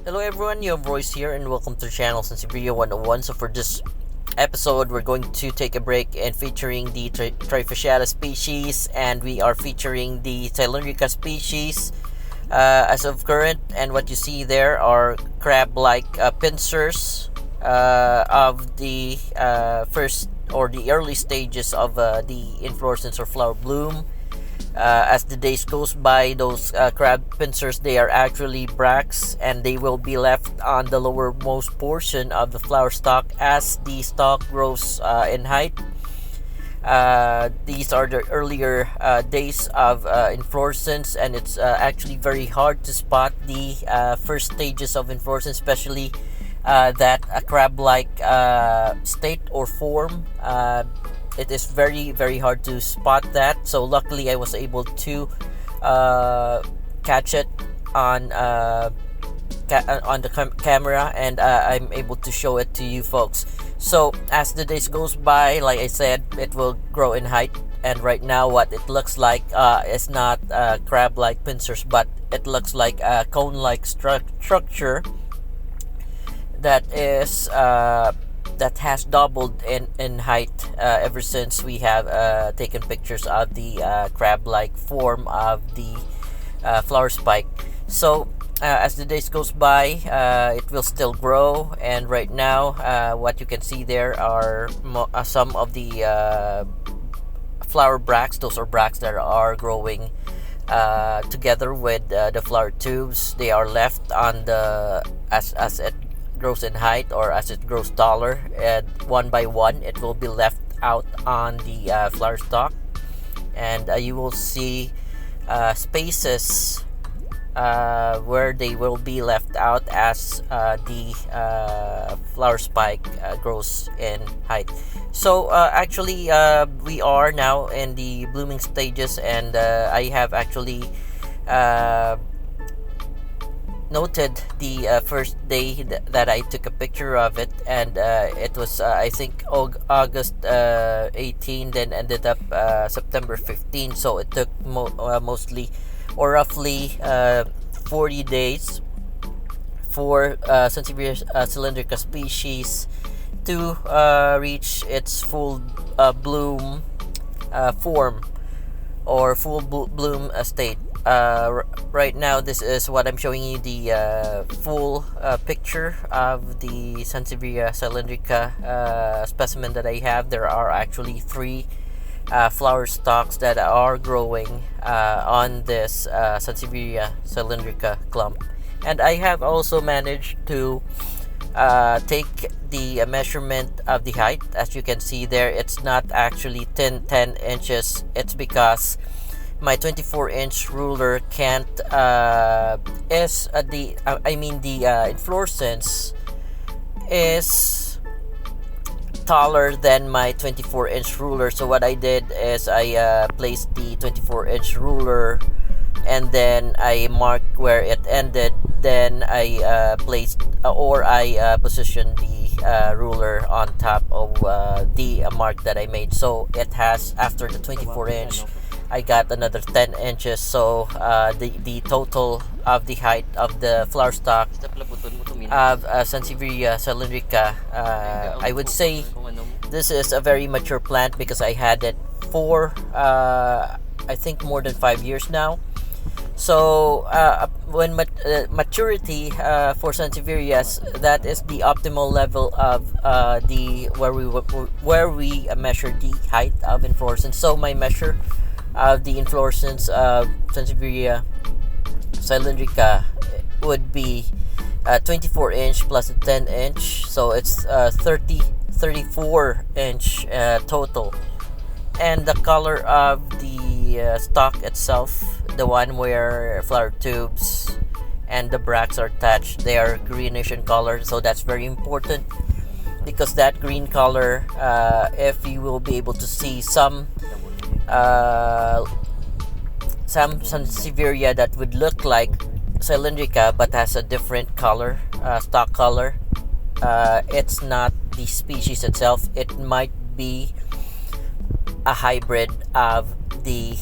Hello everyone, you have Royce here and welcome to the channel Sansevieria 101. So for this episode, we're going to take a break and featuring the Trifasciata species, and we are featuring the cylindrica species as of current. And what you see there are crab-like pincers of the first or the early stages of the inflorescence or flower bloom. As the days goes by, those crab pincers, they are actually bracts, and they will be left on the lowermost portion of the flower stalk as the stalk grows in height. These are the earlier days of inflorescence, and it's actually very hard to spot the first stages of inflorescence, especially that crab-like state or form. It is very hard to spot that. So luckily I was able to catch it on the camera, and I'm able to show it to you folks. So as the days goes by, like I said, it will grow in height, and right now what it looks like is not crab-like pincers, but it looks like a cone-like structure that is that has doubled in height ever since we have taken pictures of the crab-like form of the flower spike. So as the days goes by, it will still grow, and right now what you can see there are some of the flower bracts. Those are bracts that are growing together with the flower tubes. They are left on the as it grows in height, or as it grows taller, and one by one it will be left out on the flower stalk, and you will see spaces where they will be left out as the flower spike grows in height. So actually we are now in the blooming stages, and I have actually noted the first day that I took a picture of it, and it was I think August 18, then ended up September 15. So it took mostly or roughly 40 days for Sansevieria cylindrica species to reach its full bloom form or full bloom state. Right now, this is what I'm showing you, the full picture of the Sansevieria cylindrica specimen that I have. There are actually 3 flower stalks that are growing on this Sansevieria cylindrica clump, and I have also managed to take the measurement of the height. As you can see there, it's not actually 10 inches. It's because my 24-inch ruler can't is the inflorescence is taller than my 24-inch ruler. So what I did is I placed the 24-inch ruler, and then I marked where it ended. Then I placed I positioned the ruler on top of the mark that I made. So it has, after the 24-inch, I got another 10 inches. So the total of the height of the flower stalk of Sansevieria cylindrica, I would say this is a very mature plant, because I had it for I think more than 5 years now. So when maturity for Sansevierias, that is the optimal level of the where we measure the height of inflorescence. So my measure of the inflorescence of Sansevieria cylindrica would be 24-inch plus a 10-inch, so it's 34-inch total. And the color of the stalk itself, the one where flower tubes and the bracts are attached, they are greenish in color. So that's very important, because that green color, if you will be able to see some Sansevieria that would look like cylindrica but has a different color, stalk color, it's not the species itself. It might be a hybrid of the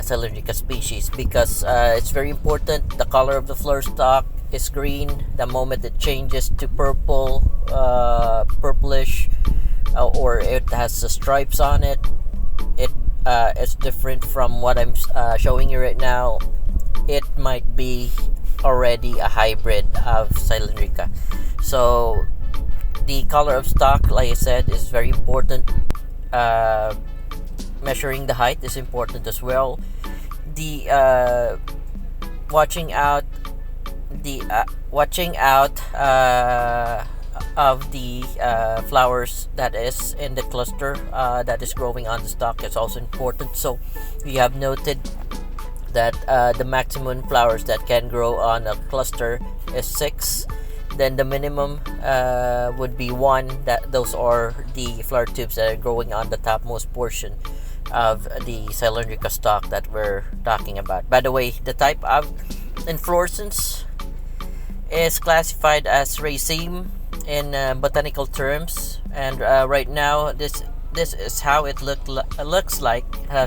cylindrica species, because it's very important, the color of the flower stalk is green, the moment it changes to purple, purplish, or it has the stripes on it, it is different from what I'm showing you right now. It might be already a hybrid of cylindrica. So the color of stalk, like I said, is very important. Measuring the height is important as well. The watching out of the flowers that is in the cluster that is growing on the stalk is also important. So we have noted that the maximum flowers that can grow on a cluster is 6. Then the minimum would be 1. That those are the flower tubes that are growing on the topmost portion of the cylindrica stalk that we're talking about. By the way, the type of inflorescence is classified as raceme in botanical terms, and right now this is how it looks like, the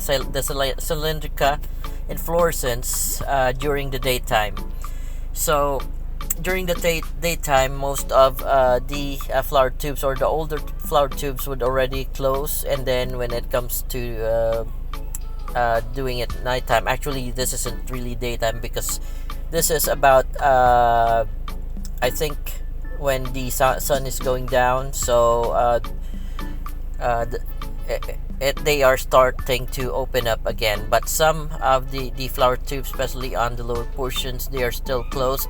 cylindrica inflorescence during the daytime. So during the daytime, most of the flower tubes, or the older flower tubes, would already close, and then when it comes to doing it nighttime, actually this isn't really daytime, because this is about I think when the sun is going down. So they are starting to open up again, but some of the flower tubes, especially on the lower portions, they are still closed,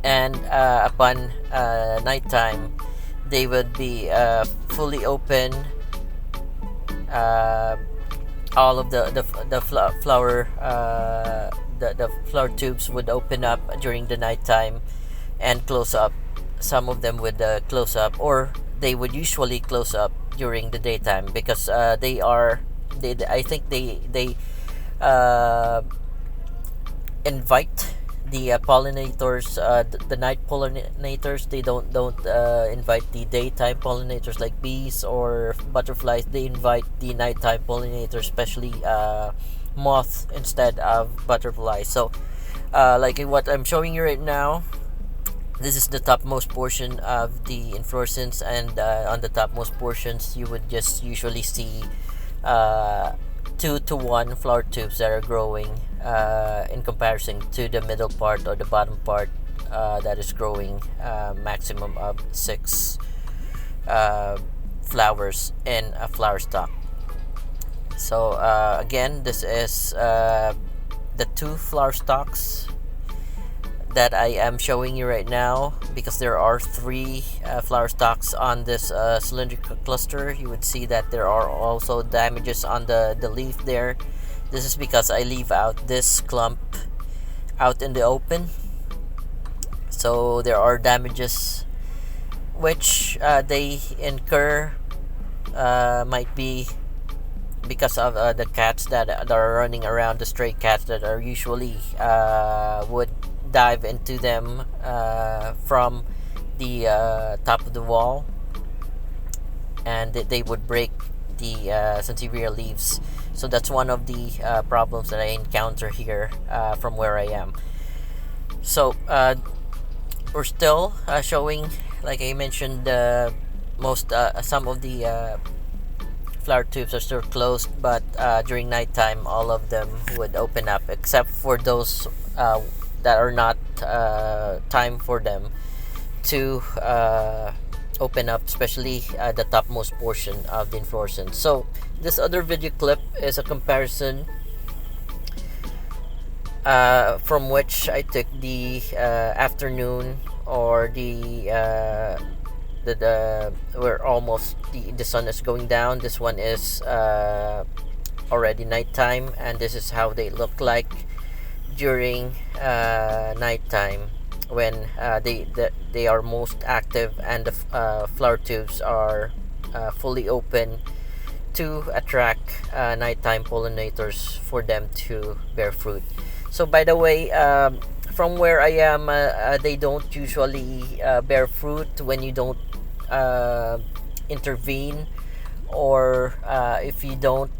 and upon nighttime they would be fully open. All of the flower the flower tubes would open up during the nighttime and close up. Some of them would close up, or they would usually close up during the daytime, because I think they invite the pollinators, the night pollinators. They don't invite the daytime pollinators like bees or butterflies. They invite the nighttime pollinators, especially moth instead of butterflies. So like what I'm showing you right now, this is the topmost portion of the inflorescence, and on the topmost portions you would just usually see 2 to 1 flower tubes that are growing, in comparison to the middle part or the bottom part that is growing maximum of 6 flowers in a flower stalk. So again, this is the 2 flower stalks that I am showing you right now, because there are 3 flower stalks on this cylindrical cluster. You would see that there are also damages on the leaf there. This is because I leave out this clump out in the open, so there are damages which they incur, might be because of the cats that are running around, the stray cats that are usually would dive into them from the top of the wall, and they would break the Sansevieria leaves. So that's one of the problems that I encounter here from where I am. So we're still showing, like I mentioned, some of the flower tubes are still closed, but during nighttime all of them would open up, except for those that are not time for them to open up, especially the topmost portion of the inflorescence. So this other video clip is a comparison from which I took the afternoon, or the where almost the sun is going down. This one is already nighttime, and this is how they look like during nighttime, when they are most active, and the flower tubes are fully open to attract nighttime pollinators for them to bear fruit. So by the way, from where I am, they don't usually bear fruit when you don't intervene, or if you don't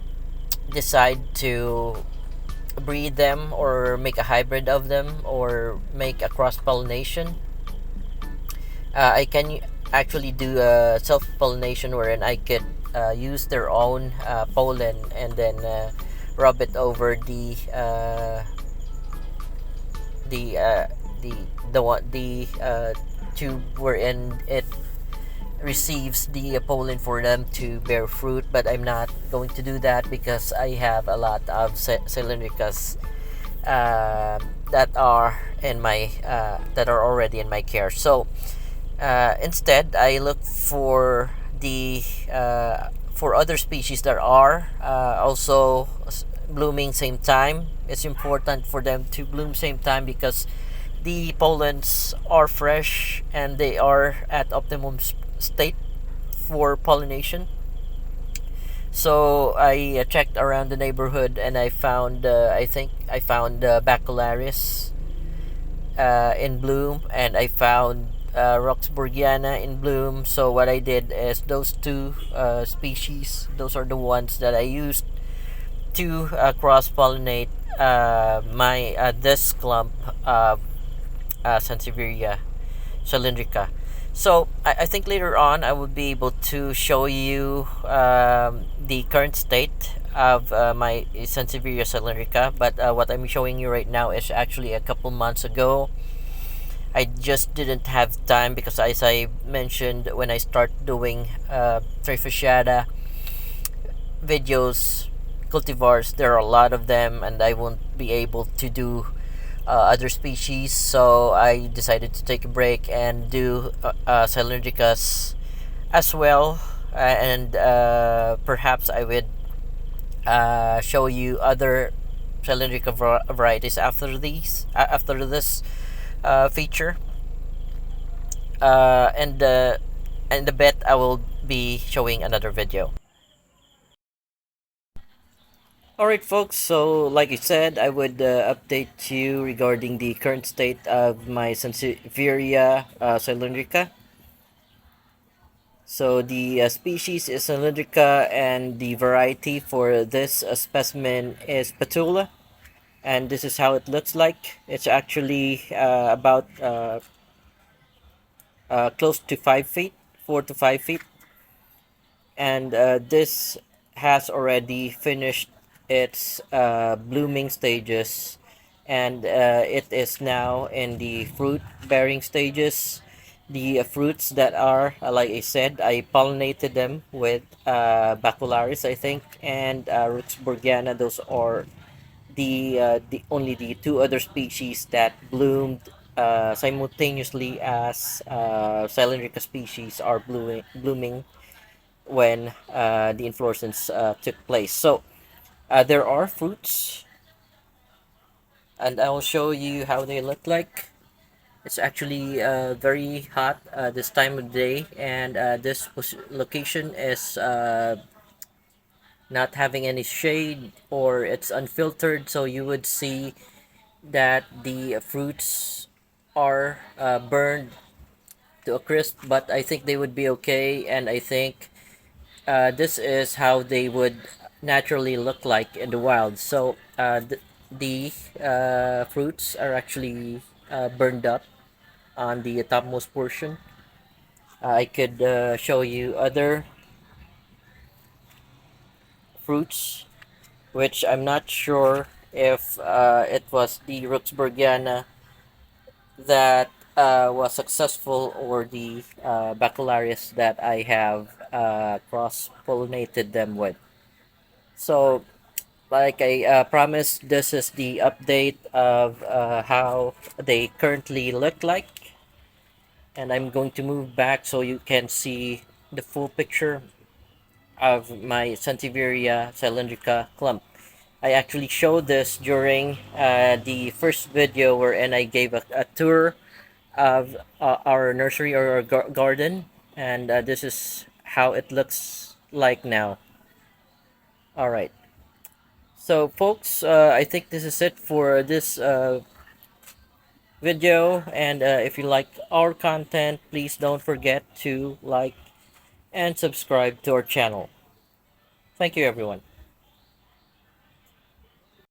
decide to breed them or make a hybrid of them or make a cross pollination. I can actually do a self pollination wherein I could use their own pollen and then rub it over the uh, the the tube wherein it receives the pollen for them to bear fruit. But I'm not going to do that because I have a lot of cylindricas that are in my that are already in my care. So instead, I look for other species that are also blooming same time. It's important for them to bloom same time because the pollens are fresh and they are at optimum state for pollination. So I checked around the neighborhood and I found I think I found Bacularis in bloom, and I found Roxburghiana in bloom. So what I did is those two species, those are the ones that I used to cross pollinate my this clump of Sansevieria cylindrica. So I think later on I will be able to show you the current state of my Sansevieria cylindrica. But what I'm showing you right now is actually a couple months ago. I just didn't have time because, as I mentioned, when I start doing trifasciata videos, cultivars, there are a lot of them, and I won't be able to do other species. So I decided to take a break and do cylindricas as well, and perhaps I would show you other cylindrica varieties after after this feature, and the bet I will be showing another video. Alright, folks, so like I said, I would update you regarding the current state of my Sansevieria cylindrica. So the species is cylindrica, and the variety for this specimen is patula, and this is how it looks like. It's actually about close to 5 feet, 4 to 5 feet, and this has already finished its blooming stages, and it is now in the fruit bearing stages. The fruits that are like I said, I pollinated them with bacularis, I think, and Ruxburghiana. Those are the only the two other species that bloomed simultaneously as cylindrica species are blooming when the inflorescence took place. So there are fruits, and I will show you how they look like. It's actually very hot this time of day, and this location is not having any shade, or it's unfiltered, so you would see that the fruits are burned to a crisp, but I think they would be okay, and I think this is how they would naturally look like in the wild. So the fruits are actually burned up on the topmost portion. I could show you other fruits, which I'm not sure if it was the Ruxburghiana that was successful, or the Bacularis that I have cross pollinated them with. So, like I promised, this is the update of how they currently look like, and I'm going to move back so you can see the full picture of my Sansevieria cylindrica clump. I actually showed this during the first video wherein I gave a tour of our nursery or our garden, and this is how it looks like now. All right. So, folks, I think this is it for this video. And if you like our content, please don't forget to like and subscribe to our channel. Thank you, everyone.